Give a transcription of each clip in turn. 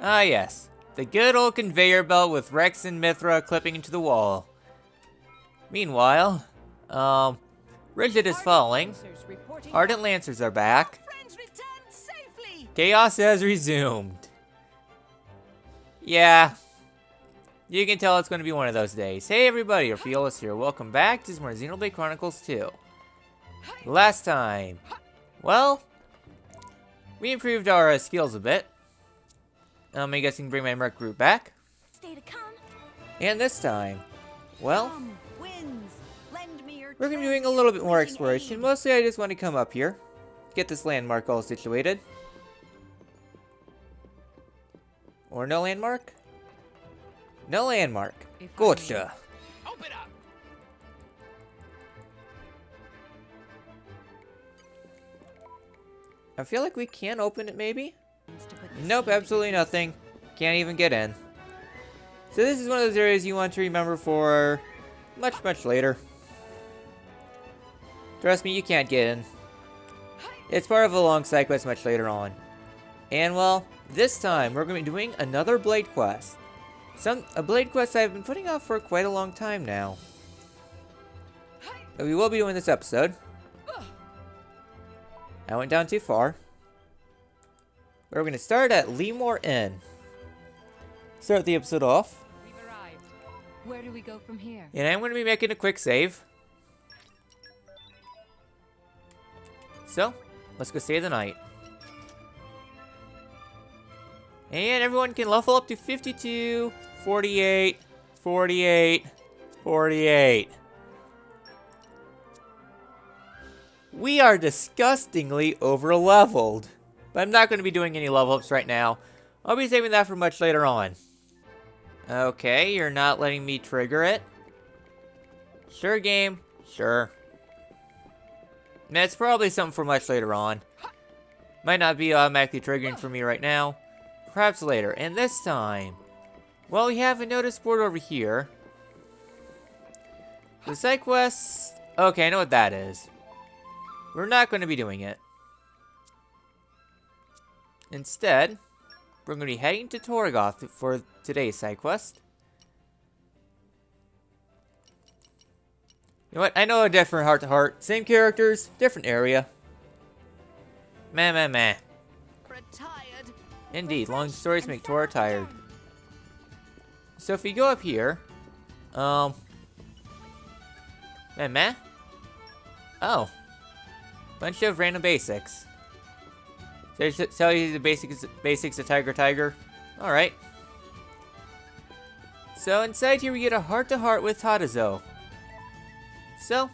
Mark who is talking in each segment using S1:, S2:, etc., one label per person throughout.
S1: Ah yes, the good old conveyor belt with Rex and Mithra clipping into the wall. Meanwhile, Rigid is falling. Ardent Lancers are back. Chaos has resumed. Yeah, you can tell it's going to be one of those days. Hey everybody, Orpheolus here. Welcome back to some more Xenoblade Chronicles 2. Last time, well, we improved our skills a bit. I guess I can bring my Merc Root back. And this time, well, we're going to be doing a little bit more exploration. Mostly I just want to come up here, get this landmark all situated. Or no landmark? No landmark. Gotcha. Open up. I feel like we can open it maybe? Nope, absolutely nothing. Can't even get in. So this is one of those areas you want to remember for much later. Trust me, you can't get in. It's part of a long side quest much later on. And well, this time we're going to be doing another Blade quest. A Blade quest I've been putting off for quite a long time now. But we will be doing this episode. I went down too far. We're going to start at Lemore Inn. Start the episode off.
S2: We've arrived. Where do we go from here?
S1: And I'm going to be making a quick save. So, let's go stay the night. And everyone can level up to 52, 48, 48, 48. We are disgustingly over-leveled. But I'm not going to be doing any level ups right now. I'll be saving that for much later on. Okay, you're not letting me trigger it. Sure, game. Sure. It's probably something for much later on. Might not be automatically triggering for me right now. Perhaps later. And this time, well, we have a notice board over here. The Sidequest. Okay, I know what that is. We're not going to be doing it. Instead, we're going to be heading to Torgoth for today's side quest. You know what? I know a different heart to heart. Same characters, different area. Meh. Indeed, long stories make Tora tired. So if we go up here, meh. Oh, bunch of random basics. So tell you the basics of Tiger. Alright. So inside here we get a heart-to-heart with Tadazo. So,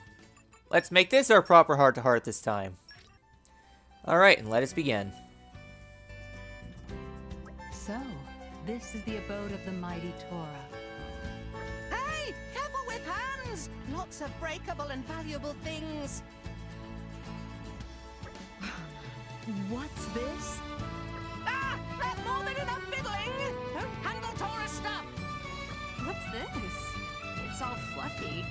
S1: let's make this our proper heart-to-heart this time. Alright, and let us begin.
S2: So, this is the abode of the mighty Tora.
S3: Hey! Careful with hands! Lots of breakable and valuable things.
S2: What's this?
S3: Ah! More than enough fiddling! Don't handle Tora's stuff!
S4: What's this? It's all fluffy.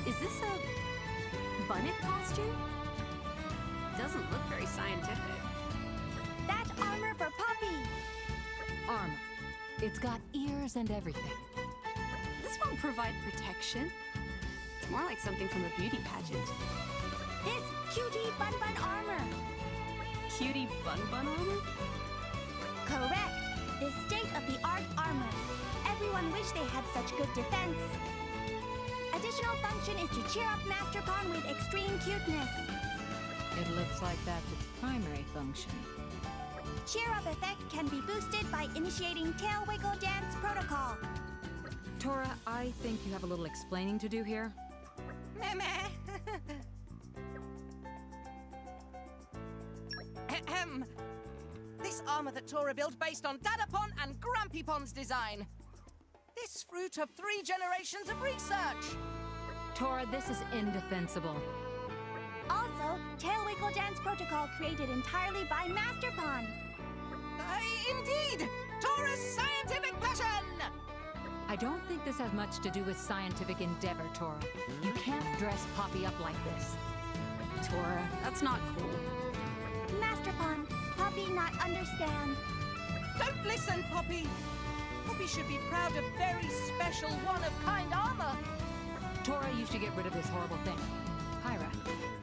S4: Is this a bunnet costume? Doesn't look very scientific.
S5: That's armor for Poppy!
S2: Armor. It's got ears and everything.
S4: This won't provide protection. It's more like something from a beauty pageant.
S5: This cutie bun armor!
S4: Cutie bun armor?
S5: Correct! This state-of-the-art armor. Everyone wished they had such good defense. Additional function is to cheer up Master Pawn with extreme cuteness.
S2: It looks like that's its primary function.
S5: Cheer up effect can be boosted by initiating Tail Wiggle Dance Protocol.
S2: Tora, I think you have a little explaining to do here.
S3: Meh. Ahem. This armor that Tora built based on Dadapon and Grumpypon's design. This fruit of 3 generations of research.
S2: Tora, this is indefensible.
S5: Also, Tail Wiggle Dance Protocol created entirely by Master Pawn.
S3: Indeed! Tora's scientific passion!
S2: I don't think this has much to do with scientific endeavor, Tora. You can't dress Poppy up like this.
S4: Tora, that's not cool.
S5: Master Pawn, Poppy not understand.
S3: Don't Listen, Poppy. Poppy should be proud of very special one-of-kind armor.
S2: Tora, you should get rid of this horrible thing. Hyra,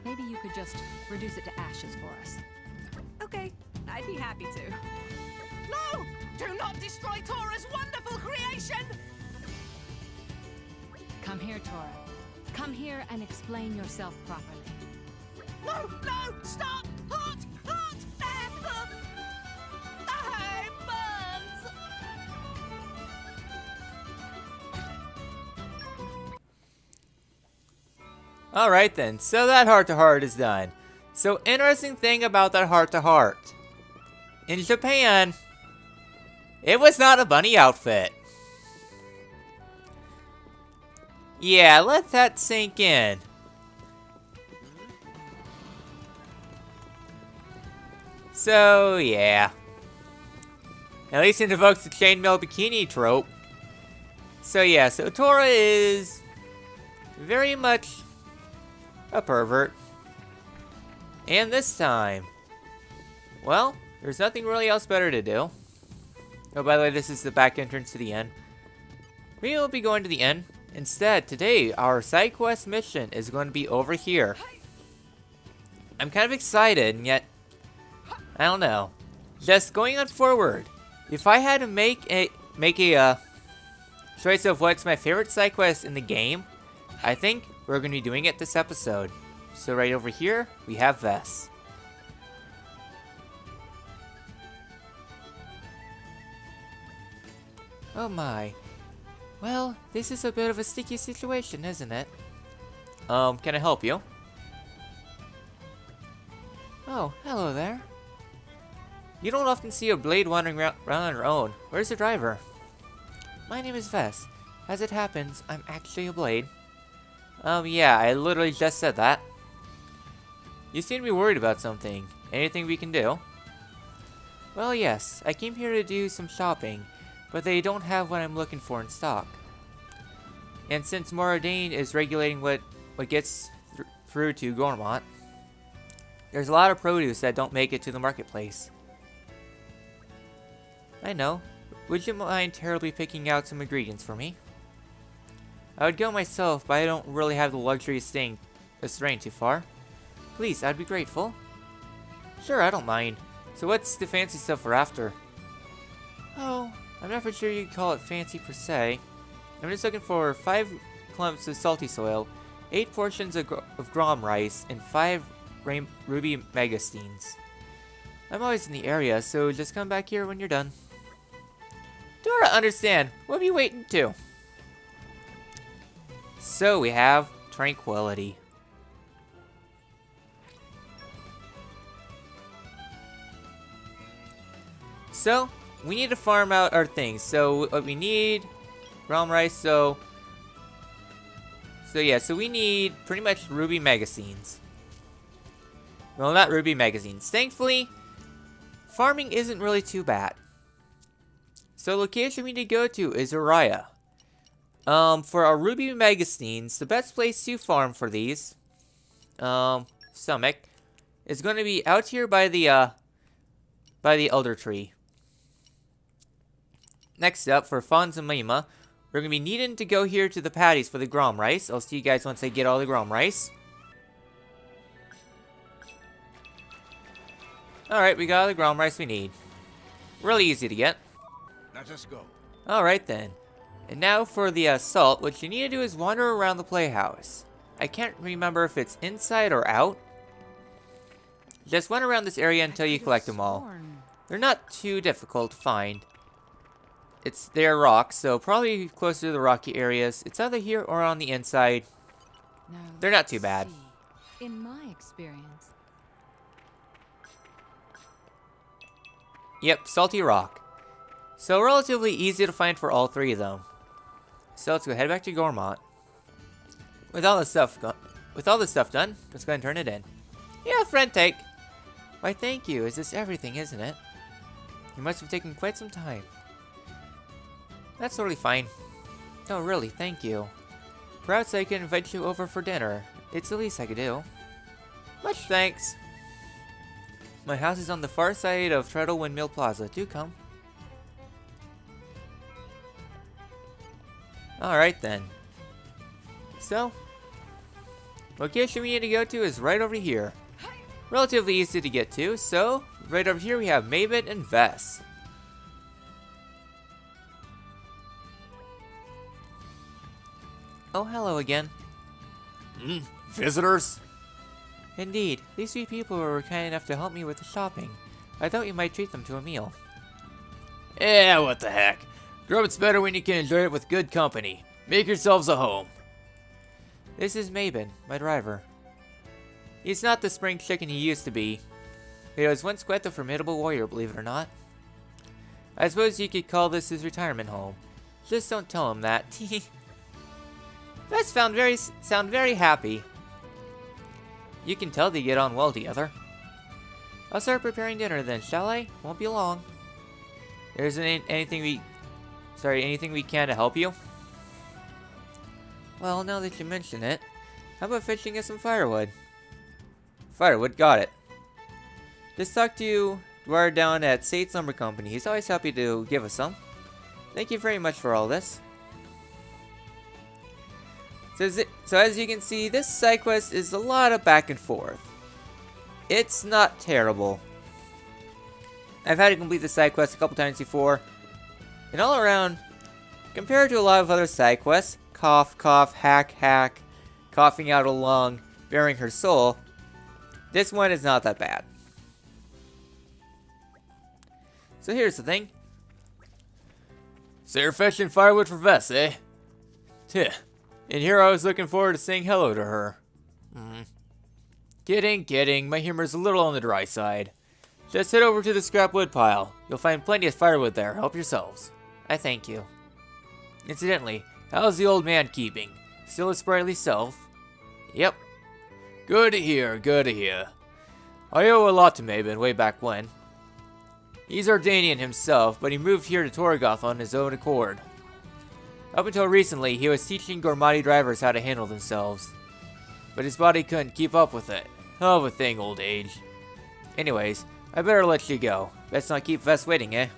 S2: maybe you could just reduce it to ashes for us.
S4: Okay, I'd be happy to.
S3: No! Do not destroy Tora's wonderful creation!
S2: Come here, Tora. Come here and explain yourself properly.
S3: No! No! Stop! Hot! Hot! Hey, burns!
S1: Alright then, so that heart-to-heart is done. So, interesting thing about that heart-to-heart. In Japan, it was not a bunny outfit. Yeah, let that sink in. So, yeah. At least it evokes the chainmail bikini trope. So, yeah, so Tora is very much a pervert. And this time, well, there's nothing really else better to do. Oh, by the way, this is the back entrance to the inn. We will be going to the inn. Instead, today, our Sidequest mission is going to be over here. I'm kind of excited, and yet, I don't know. Just going on forward, if I had to make a choice of what's my favorite Sidequest in the game, I think we're going to be doing it this episode. So right over here, we have Vess. Oh my. Well, this is a bit of a sticky situation, isn't it? Can I help you? Oh, hello there. You don't often see a blade wandering around on her own. Where's the driver? My name is Vess. As it happens, I'm actually a blade. Yeah, I literally just said that. You seem to be worried about something. Anything we can do? Well, yes. I came here to do some shopping, but they don't have what I'm looking for in stock. And since Moradane is regulating what gets through to Gormont, there's a lot of produce that don't make it to the marketplace. I know. Would you mind terribly picking out some ingredients for me? I would go myself, but I don't really have the luxury of straying too far. Please, I'd be grateful. Sure, I don't mind. So what's the fancy stuff we're after? Oh, I'm not for sure you'd call it fancy per se. I'm just looking for 5 clumps of salty soil, 8 portions of grom rice, and 5 ruby megasteins. I'm always in the area, so just come back here when you're done. Dora, understand. What are you waiting to? So we have Tranquility. So, we need to farm out our things. So, what we need, grom rice, so yeah, so we need pretty much ruby magazines. Well, not ruby magazines. Thankfully, farming isn't really too bad. So, location we need to go to is Uriah. For our ruby magazines, the best place to farm for these, stomach, is going to be out here by the elder tree. Next up, for Fonz and Mima, we're going to be needing to go here to the patties for the grom rice. I'll see you guys once I get all the grom rice. Alright, we got all the grom rice we need. Really easy to get.
S6: Let us go.
S1: Alright then. And now for the salt, what you need to do is wander around the playhouse. I can't remember if it's inside or out. Just wander around this area until you collect them all. They're not too difficult to find. They're rocks, so probably closer to the rocky areas. It's either here or on the inside.
S2: Now,
S1: They're not too
S2: let's
S1: bad.
S2: see. In my experience,
S1: Yep, salty rock. So relatively easy to find for all 3 of them. So let's go head back to Gormont. With all this stuff done, let's go ahead and turn it in. Yeah, friend take. Why, thank you. Is this everything, isn't it? You must have taken quite some time. That's totally fine. Oh, really, thank you. Perhaps I can invite you over for dinner. It's the least I could do. Much thanks. My house is on the far side of Treadle Windmill Plaza. Do come. Alright then. So, location we need to go to is right over here. Relatively easy to get to, so right over here we have Maven and Vess. Oh, hello again.
S6: Visitors?
S1: Indeed, these three people were kind enough to help me with the shopping. I thought you might treat them to a meal.
S6: Yeah, what the heck. Grub's better when you can enjoy it with good company. Make yourselves a home.
S1: This is Maven, my driver. He's not the spring chicken he used to be. He was once quite the formidable warrior, believe it or not. I suppose you could call this his retirement home. Just don't tell him that. Vess sound very happy. You can tell they get on well together. I'll start preparing dinner then, shall I? Won't be long. There isn't anything we can to help you? Well, now that you mention it, how about fetching us some firewood? Firewood, got it. Just talk to Dwyer down at State Lumber Company. He's always happy to give us some. Thank you very much for all this. So as you can see, this side quest is a lot of back and forth. It's not terrible. I've had to complete the side quest a couple times before, and all around, compared to a lot of other side quests, cough, cough, hack, hack, coughing out a lung, bearing her soul, this one is not that bad. So here's the thing.
S6: So you're fetching firewood for Vess, eh? Tch.
S1: And here I was looking forward to saying hello to her.
S6: Kidding. My humor's a little on the dry side. Just head over to the scrap wood pile. You'll find plenty of firewood there. Help yourselves.
S1: I thank you.
S6: Incidentally, how's the old man keeping? Still a sprightly self?
S1: Yep.
S6: Good to hear. I owe a lot to Maven way back when. He's Ardanian himself, but he moved here to Torgoth on his own accord. Up until recently, he was teaching Gormati drivers how to handle themselves. But his body couldn't keep up with it. Hell of a thing, old age. Anyways, I better let you go. Let's not keep Vess waiting, eh?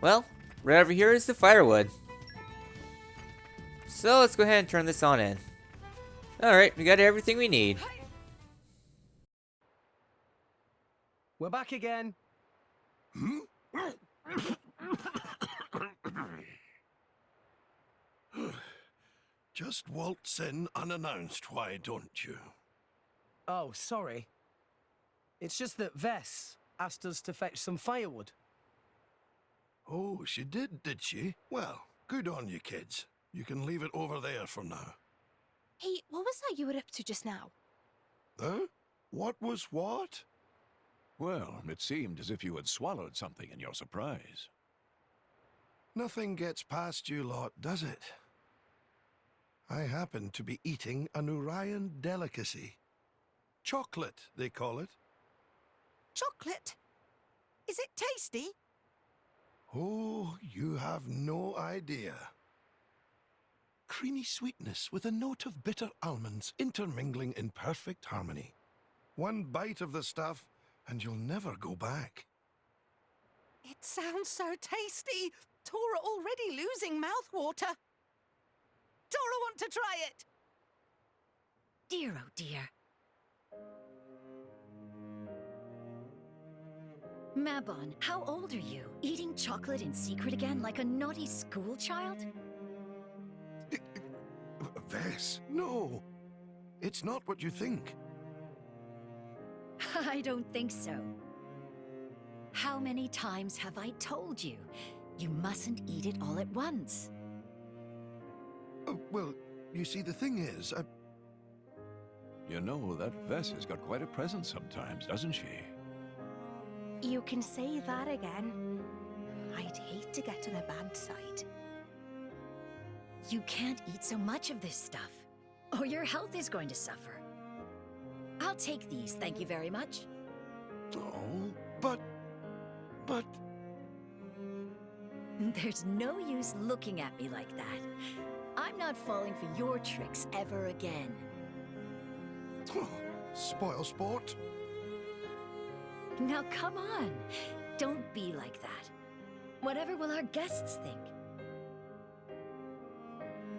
S1: Well, right over here is the firewood. So let's go ahead and turn this on in. Alright, we got everything we need.
S7: We're back again.
S8: Just waltz in unannounced, why don't you?
S7: Oh, sorry. It's just that Vess asked us to fetch some firewood.
S8: Oh, she did she? Well, good on you, kids. You can leave it over there for now.
S4: Hey, what was that you were up to just now?
S8: Huh? What was what?
S9: Well, it seemed as if you had swallowed something in your surprise.
S8: Nothing gets past you lot, does it? I happen to be eating an Urian delicacy. Chocolate, they call it.
S3: Chocolate? Is it tasty?
S8: Oh, you have no idea. Creamy sweetness with a note of bitter almonds intermingling in perfect harmony. One bite of the stuff, and you'll never go back.
S3: It sounds so tasty. Tora already losing mouthwater. Tora want to try it.
S2: Dear, oh dear. Mabon, how old are you? Eating chocolate in secret again like a naughty schoolchild?
S8: Vess, no. It's not what you think.
S2: I don't think so. How many times have I told you? You mustn't eat it all at once.
S8: Well, you see, the thing is,
S9: You know, that Vess has got quite a presence sometimes, doesn't she?
S5: You can say that again. I'd hate to get to the bad side.
S2: You can't eat so much of this stuff, or your health is going to suffer. I'll take these, thank you very much.
S8: Oh, but...
S2: There's no use looking at me like that. I'm not falling for your tricks ever again.
S8: Spoil sport.
S2: Now come on, don't be like that. Whatever will our guests think?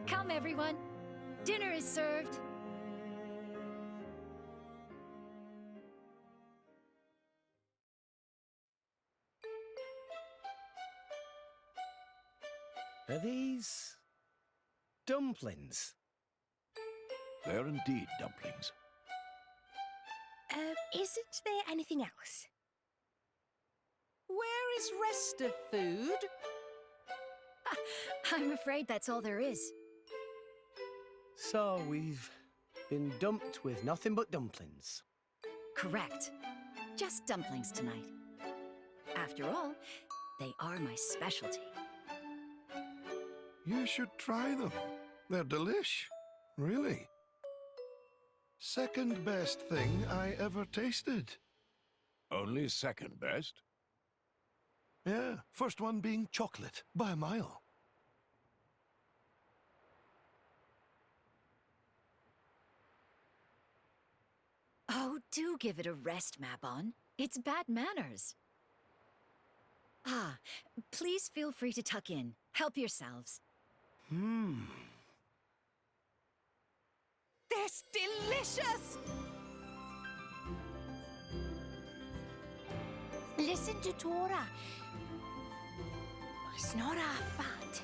S2: Come, everyone. Dinner is served.
S7: Are these dumplings?
S9: They're indeed dumplings.
S5: Isn't there anything else?
S3: Where is rest of food?
S2: I'm afraid that's all there is.
S7: So we've been dumped with nothing but dumplings.
S2: Correct. Just dumplings tonight. After all, they are my specialty.
S8: You should try them. They're delish. Really. Second best thing I ever tasted.
S9: Only second best?
S8: Yeah, first one being chocolate, by a mile.
S2: Oh, do give it a rest, Mabon. It's bad manners. Ah, please feel free to tuck in. Help yourselves.
S3: This delicious!
S5: Listen to Tora. It's not our fault.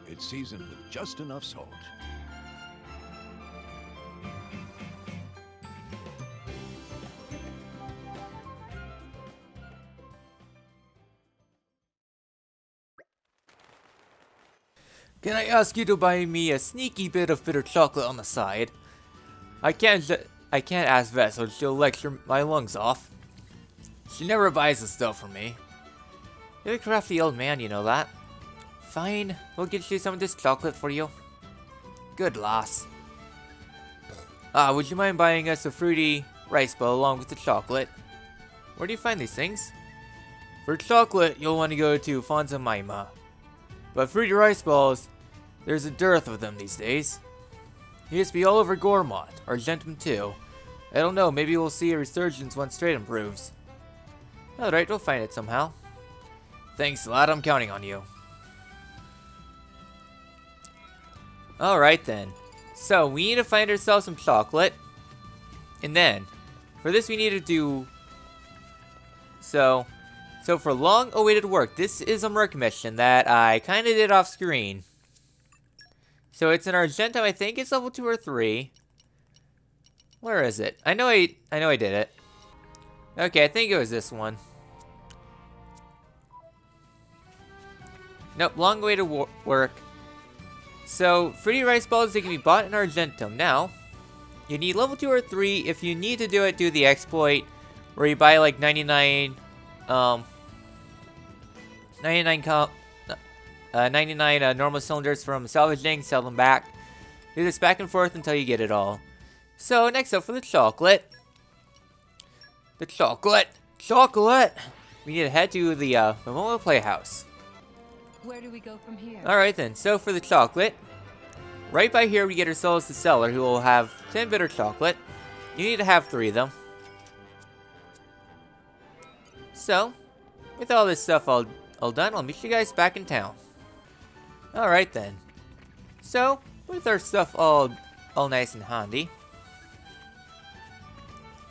S9: It's seasoned with just enough salt.
S6: Can I ask you to buy me a sneaky bit of bitter chocolate on the side? I can't ask Vess or she'll lecture my lungs off. She never buys the stuff for me. You're a crafty old man, you know that. Fine, we'll get you some of this chocolate for you. Good lass. Would you mind buying us a fruity rice bowl along with the chocolate? Where do you find these things? For chocolate, you'll want to go to Fonza Maima. But fruity rice balls, there's a dearth of them these days. He used to be all over Gormont, Argentum too. I don't know, maybe we'll see a resurgence once trade improves. Alright, we'll find it somehow. Thanks a lot, I'm counting on you. Alright then. So, we need to find ourselves some chocolate. And then, for this we need to do... So for long-awaited work, this is a merc mission that I kind of did off-screen. So it's an Argentum, I think it's level 2 or 3. Where is it? I know I did it. Okay, I think it was this one. Nope, long-awaited work. So, fruity rice balls, they can be bought in Argentum. Now, you need level 2 or 3. If you need to do it, do the exploit, where you buy like 99 normal cylinders from salvaging, sell them back. Do this back and forth until you get it all. So, next up for the chocolate. Chocolate! We need to head to the Momoa Playhouse.
S4: Where do we go from here?
S6: Alright then, so for the chocolate, right by here we get ourselves the seller who will have 10 bitter chocolate. You need to have 3 of them. So, with all this stuff all done, I'll meet you guys back in town. Alright then. So, with our stuff all nice and handy,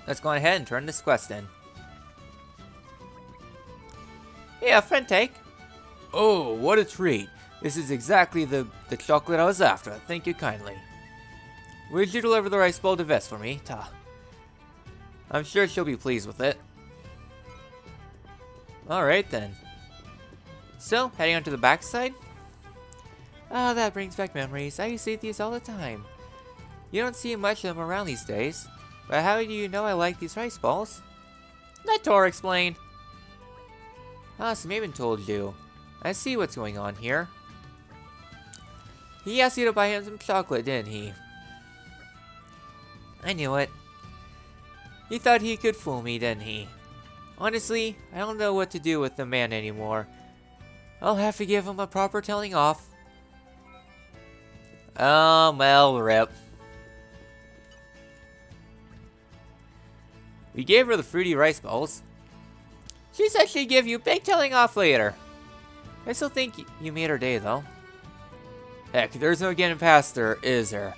S6: let's go ahead and turn this quest in. Yeah, friend take. Oh, what a treat. This is exactly the chocolate I was after. Thank you kindly. Would you deliver the rice bowl to Vess for me? Ta. I'm sure she'll be pleased with it. Alright then. So, heading on to the backside. Ah, that brings back memories. I used to eat these all the time. You don't see much of them around these days. But how do you know I like these rice balls? Let Tor explain. Ah, so Maven told you. I see what's going on here. He asked you to buy him some chocolate, didn't he? I knew it. He thought he could fool me, didn't he? Honestly, I don't know what to do with the man anymore. I'll have to give him a proper telling off. Well, rip. We gave her the fruity rice balls.
S1: She said she'd give you big telling off later. I still think you made her day, though. Heck, there's no getting past her, is there?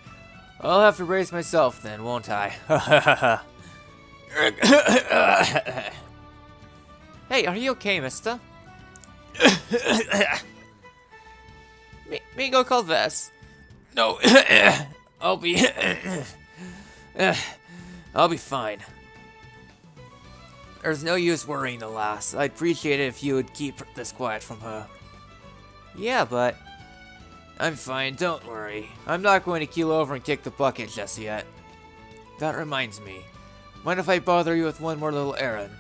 S1: I'll have to brace myself then, won't I? Hey, are you okay, mister? me go call Vess. No, I'll be... I'll be fine. There's no use worrying the lass. I'd appreciate it if you would keep this quiet from her. Yeah, but... I'm fine, don't worry. I'm not going to keel over and kick the bucket just yet. That reminds me. Mind if I bother you with one more little errand?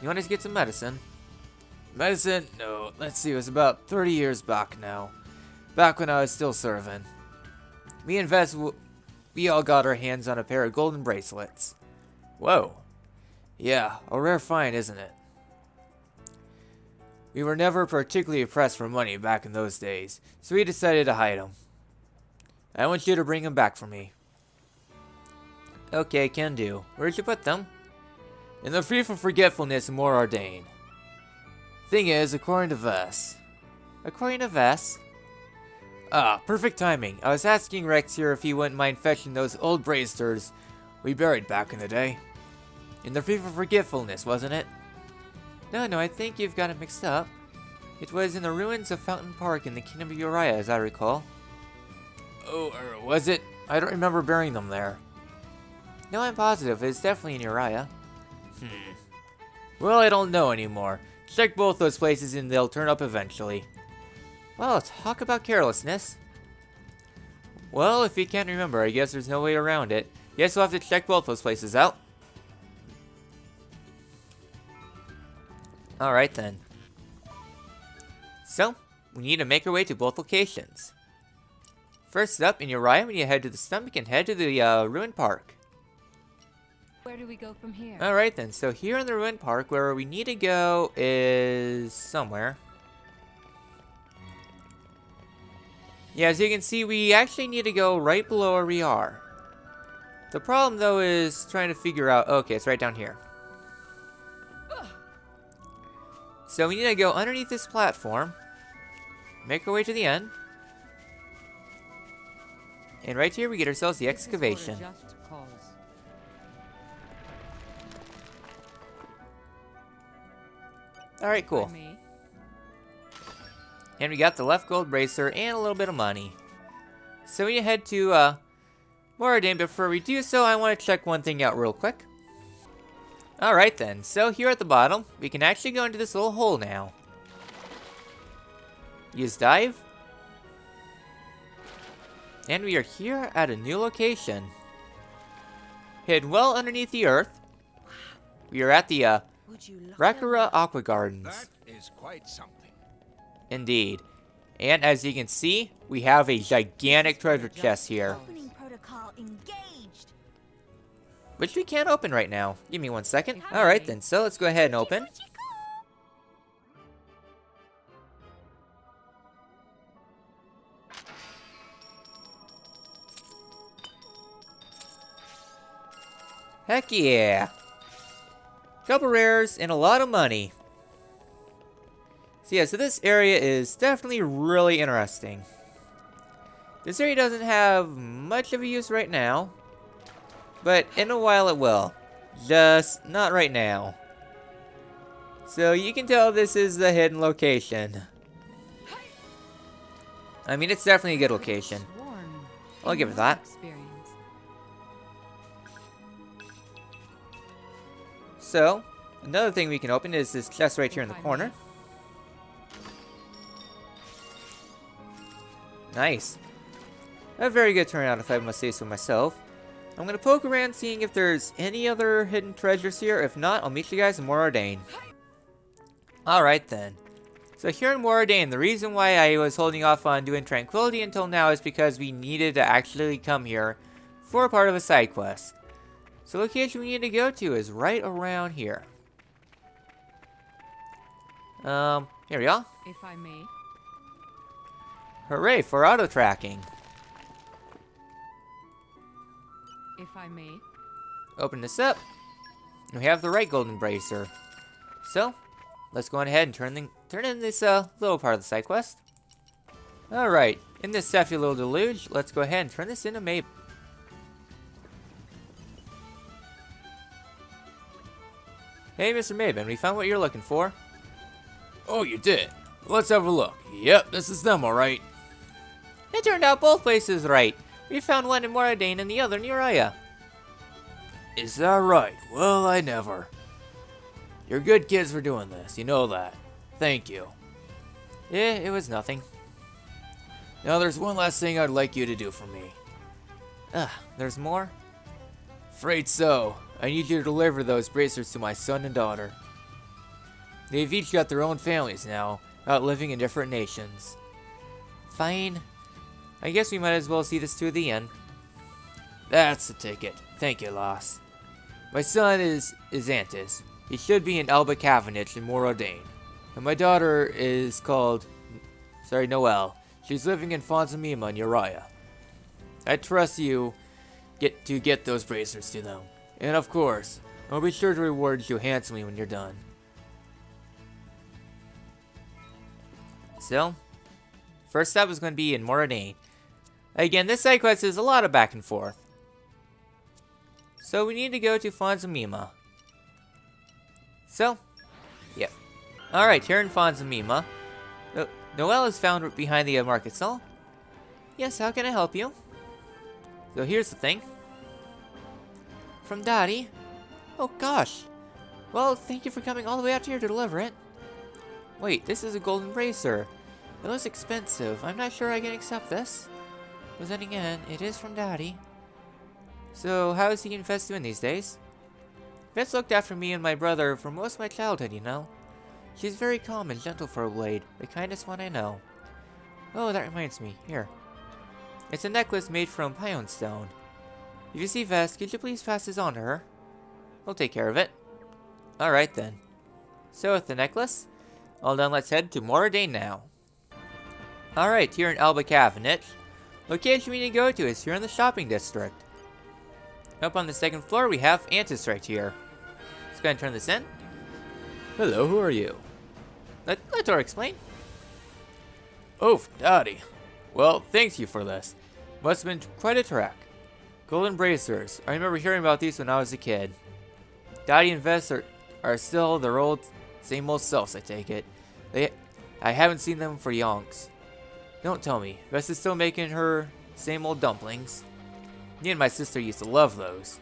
S1: You want us to get some medicine? Medicine? No. Let's see, it was about 30 years back now. Back when I was still serving. Me and Vess, we all got our hands on a pair of golden bracelets. Whoa. Yeah, a rare find, isn't it? We were never particularly pressed for money back in those days, so we decided to hide them. I want you to bring them back for me. Okay, can do. Where'd you put them? In the Free from Forgetfulness in Morardain. Thing is, according to Vess. According to Vess? Ah, perfect timing. I was asking Rex here if he wouldn't mind fetching those old bracers we buried back in the day. In the Free from Forgetfulness, wasn't it? No, I think you've got it mixed up. It was in the ruins of Fountain Park in the Kingdom of Uriah, as I recall. Oh, was it? I don't remember burying them there. No, I'm positive. It's definitely in Uriah. Well, I don't know anymore. Check both those places and they'll turn up eventually. Well, talk about carelessness. Well, if you can't remember, I guess there's no way around it. Guess we'll have to check both those places out. Alright then. So, we need to make our way to both locations. First up, in Uriah, when you head to the stomach and head to the ruined park.
S4: Where do we go from here?
S1: Alright then, so here in the ruined park, where we need to go is somewhere. Yeah, as you can see, we actually need to go right below where we are. The problem though is trying to figure out, okay, it's right down here. So we need to go underneath this platform, make our way to the end, and right here we get ourselves the excavation. Alright, cool. And we got the left gold bracer and a little bit of money. So we head to Morardain. Before we do so, I want to check one thing out real quick. Alright then, so here at the bottom, we can actually go into this little hole now. Use dive. And we are here at a new location. Hidden well underneath the earth. We are at the Rakura Aqua Gardens.
S8: That is quite something.
S1: Indeed. And as you can see, we have a gigantic treasure chest here.
S5: Opening protocol engaged.
S1: Which we can't open right now. Give me 1 second. Alright then, so let's go ahead and open. Heck yeah. Couple rares and a lot of money. So yeah, so this area is definitely really interesting. This area doesn't have much of a use right now, but in a while it will. Just not right now. So you can tell this is the hidden location. I mean, it's definitely a good location. I'll give it that. So, another thing we can open is this chest right here in the corner. Nice. A very good turnout, if I must say so myself. I'm going to poke around seeing if there's any other hidden treasures here. If not, I'll meet you guys in Morardain. Alright then. So here in Morardain, the reason why I was holding off on doing Tranquility until now is because we needed to actually come here for a part of a side quest. So the location we need to go to is right around here. Here we are.
S4: If I may.
S1: Hooray for auto tracking.
S4: If I may.
S1: Open this up. We have the right golden bracer. So, let's go on ahead and turn in this little part of the side quest. Alright, in this sappy little deluge, let's go ahead and turn this into Mabe. Hey, Mr. Maben, we found what you're looking for.
S6: Oh, you did? Let's have a look. Yep, this is them, alright.
S1: It turned out both places right. We found one in Moradane and the other in Uriah.
S6: Is that right? Well, I never. You're good kids for doing this, you know that. Thank you.
S1: It was nothing.
S6: Now there's one last thing I'd like you to do for me.
S1: There's more?
S6: Afraid so. I need you to deliver those bracers to my son and daughter. They've each got their own families now, out living in different nations.
S1: Fine. I guess we might as well see this to the end.
S6: That's the ticket. Thank you, Loss. My son is Antis. He should be in Alba Cavendish in Moradane. And my daughter is called... Noelle. She's living in Fonsamima in Uriah. I trust you to get those bracers to them. And of course, I'll be sure to reward you handsomely when you're done.
S1: So, first stop is going to be in Moradane. Again, this side quest is a lot of back and forth. So we need to go to Fonsamima. So, yep. Alright, here in Fonsamima. Noelle is found behind the market stall. Yes, how can I help you? So here's the thing. From Daddy? Oh gosh. Well, thank you for coming all the way out here to deliver it. Wait, this is a golden bracer. It looks expensive. I'm not sure I can accept this. But then again, it is from Daddy. So, how is he and Vess doing these days? Vess looked after me and my brother for most of my childhood, you know. She's very calm and gentle for a blade, the kindest one I know. Oh, that reminds me. Here. It's a necklace made from Pion stone. If you see Vess, could you please pass this on to her? We'll take care of it. Alright then. So with the necklace, all done, let's head to Moradane now. Alright, here in Alba Cavendish. Location we need to go to is here in the shopping district. Up on the second floor, we have Antis right here. Let's go ahead and turn this in.
S6: Hello, who are you?
S1: Let her explain.
S6: Oh, Daddy. Well, thank you for this. Must have been quite a trek. Golden bracers. I remember hearing about these when I was a kid. Daddy and Vess are still their same old selves, I take it. I haven't seen them for yonks. Don't tell me. Vess is still making her same old dumplings. Me and my sister used to love those.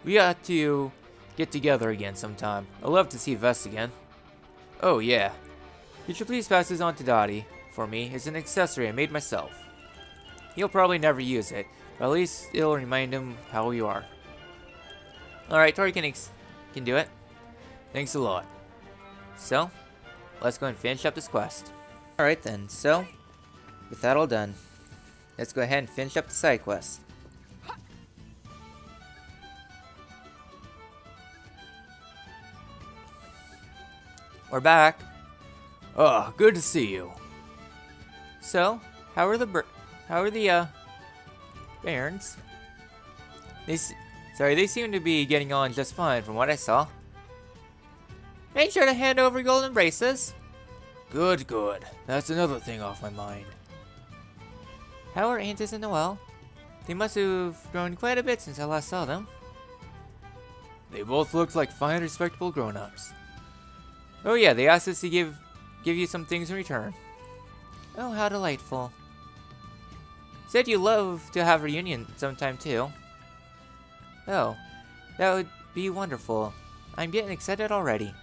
S6: We ought to get together again sometime. I'd love to see Vess again. Oh yeah. Could you please pass this on to Dottie for me? It's an accessory I made myself. He'll probably never use it, but at least it'll remind him how you are. Alright, Tori can do it. Thanks a lot. So, let's go and finish up this quest. Alright then, so, with that all done, let's go ahead and finish up the side quest. We're back. Oh, good to see you.
S1: So, how are the Bairns? They seem to be getting on just fine from what I saw. Make sure to hand over golden braces.
S6: Good, good. That's another thing off my mind.
S1: How are Antis and Noelle? They must have grown quite a bit since I last saw them.
S6: They both looked like fine, respectable grown-ups.
S1: Oh yeah, they asked us to give you some things in return. Oh, how delightful. Said you love to have a reunion sometime too. Oh, that would be wonderful. I'm getting excited already.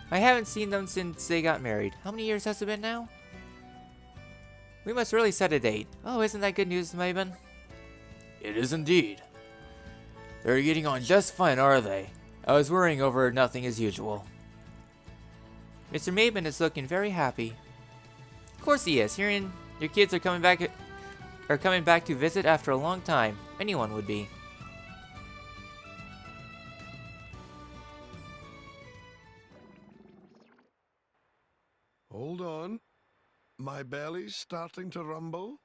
S1: I haven't seen them since they got married. How many years has it been now? We must really set a date. Oh, isn't that good news, Maven?
S6: It is indeed. They're getting on just fine, are they? I was worrying over nothing as usual.
S1: Mr. Maven is looking very happy. Of course he is. Hearing your kids are coming back to visit after a long time. Anyone would be.
S8: Hold on. My belly's starting to rumble.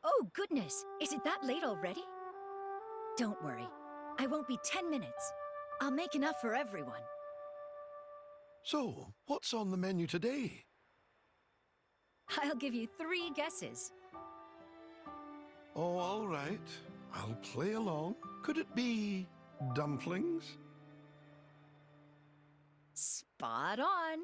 S2: Oh, goodness. Is it that late already? Don't worry. I won't be 10 minutes. I'll make enough for everyone.
S8: So, what's on the menu today?
S2: I'll give you 3 guesses.
S8: Oh, all right. I'll play along. Could it be dumplings?
S2: Spot on.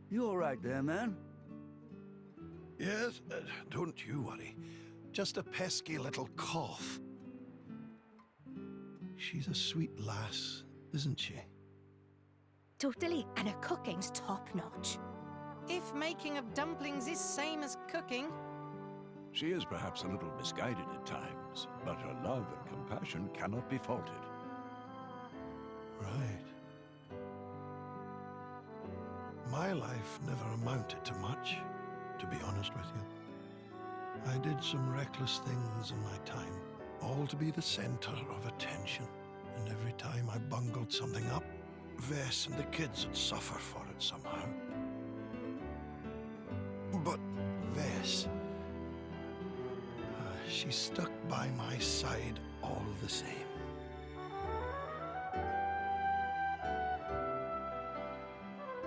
S10: You all right there, man?
S8: Yes, don't you worry. Just a pesky little cough. She's a sweet lass, isn't she?
S5: Totally, and her cooking's top-notch.
S3: If making of dumplings is same as cooking,
S9: She is perhaps a little misguided at times, but her love and compassion cannot be faulted.
S8: Right. My life never amounted to much, to be honest with you. I did some reckless things in my time, all to be the center of attention. And every time I bungled something up, Vess and the kids would suffer for it somehow. But Vess, she stuck by my side all the same.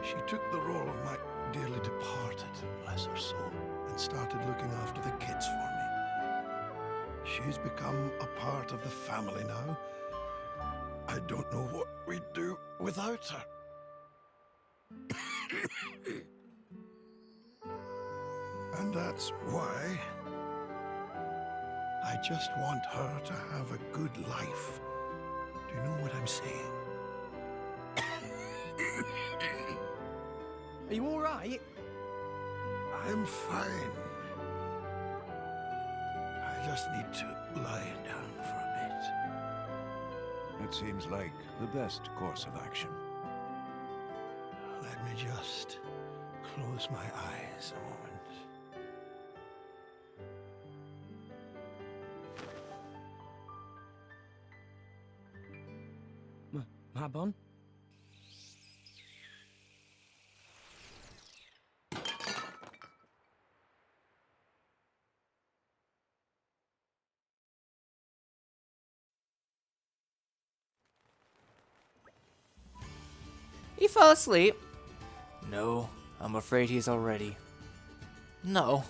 S8: She took the role of my dearly departed, bless her soul, and started looking after the kids for me. She's become a part of the family now. I don't know what we'd do without her. And that's why I just want her to have a good life. Do you know what I'm saying?
S7: Are you all right?
S8: I'm fine. I just need to lie down for a
S9: That seems like the best course of action.
S8: bit. Let me just close my eyes a moment.
S7: Mabon?
S1: He fell asleep. No, I'm afraid he's already. No.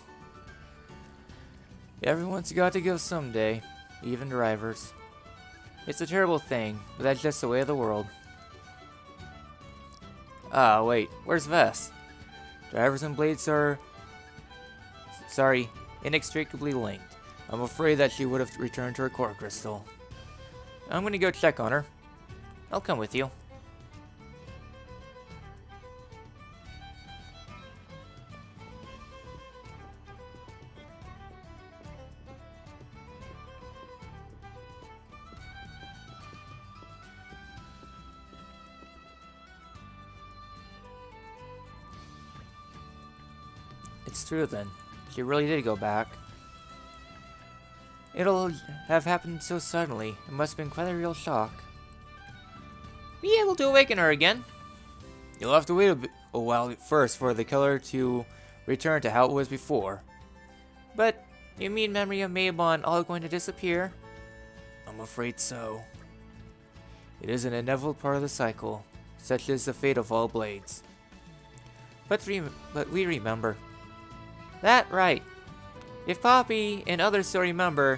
S1: Everyone's got to go someday, even drivers. It's a terrible thing, but that's just the way of the world. Ah, wait, where's Vess? Drivers and blades are... inextricably linked. I'm afraid that she would have returned to her core crystal. I'm gonna go check on her. I'll come with you. It's true then. She really did go back. It'll have happened so suddenly. It must have been quite a real shock. Be able to awaken her again. You'll have to wait a while first for the color to return to how it was before. But you mean memory of Mabon all going to disappear? I'm afraid so. It is an inevitable part of the cycle, such is the fate of all blades. But we remember. That right. If Poppy and others still remember,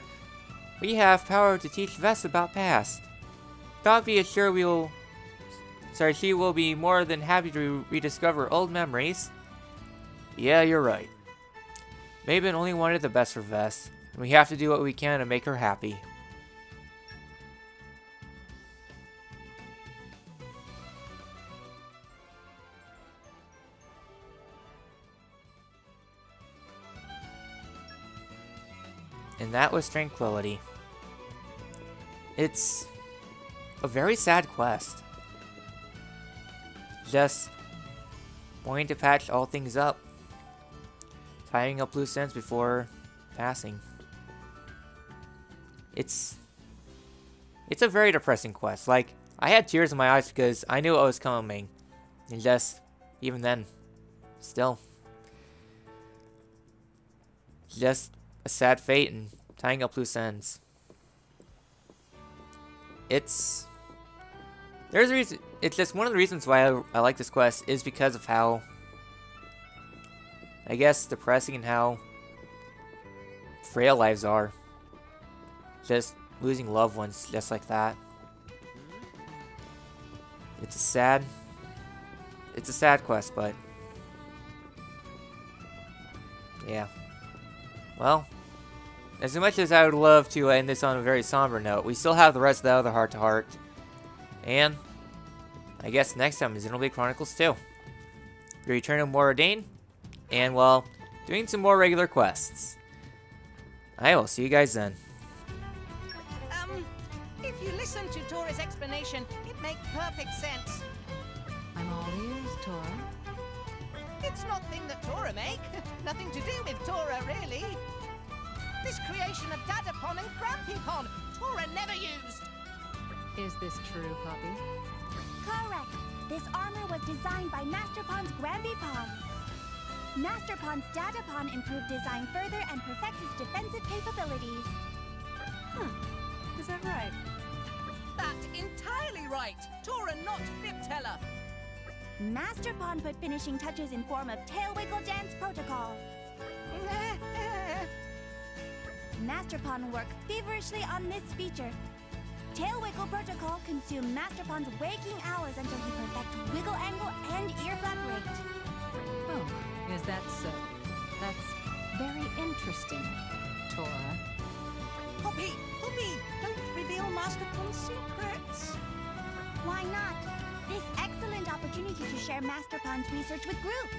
S1: we have power to teach Vess about past. Poppy is sure she will be more than happy to rediscover old memories. Yeah, you're right. Mabon only wanted the best for Vess, and we have to do what we can to make her happy. And that was Tranquility. It's a very sad quest. Just wanting to patch all things up. Tying up loose ends before passing. It's a very depressing quest. Like, I had tears in my eyes because I knew what was coming. And just, even then, still. Just a sad fate and tying up loose ends. There's a reason. It's just one of the reasons why I like this quest is because of how, I guess, depressing and how frail lives are. Just losing loved ones just like that. It's a sad quest, but yeah. Well, as much as I would love to end this on a very somber note, we still have the rest of the other heart-to-heart. And I guess next time is Xenoblade Chronicles 2. The Return of Moradine, and well, doing some more regular quests. I will see you guys then.
S3: If you listen to Tora's explanation, it makes perfect sense.
S2: I'm all ears, Tora.
S3: It's not thing that Tora make. Nothing to do with Tora, really. This creation of Dadapon and Grampypon, Tora never used.
S2: Is this true, Poppy?
S5: Correct. This armor was designed by Master Pon's Grampypon. Master Pon's Dadapon improved design further and perfect its defensive capabilities.
S2: Huh. Is that right?
S3: That entirely right. Tora not fib-teller.
S5: Master Pon put finishing touches in form of Tail Wiggle Dance Protocol. Master Pon worked feverishly on this feature. Tail Wiggle Protocol consumed Master Pon's waking hours until he perfected wiggle angle and ear flap rate.
S2: Oh, is that so? That's very interesting, Tora.
S3: Poppy, don't reveal Master Pon's secrets.
S5: Why not? This excellent opportunity to share Master Pon's research with group.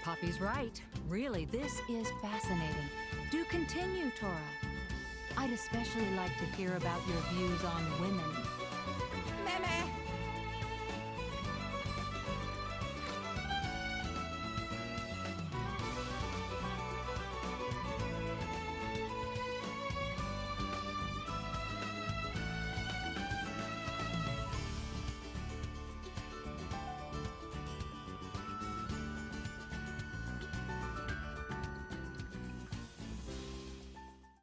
S2: Poppy's right. Really, this is fascinating. Do continue, Tora. I'd especially like to hear about your views on women.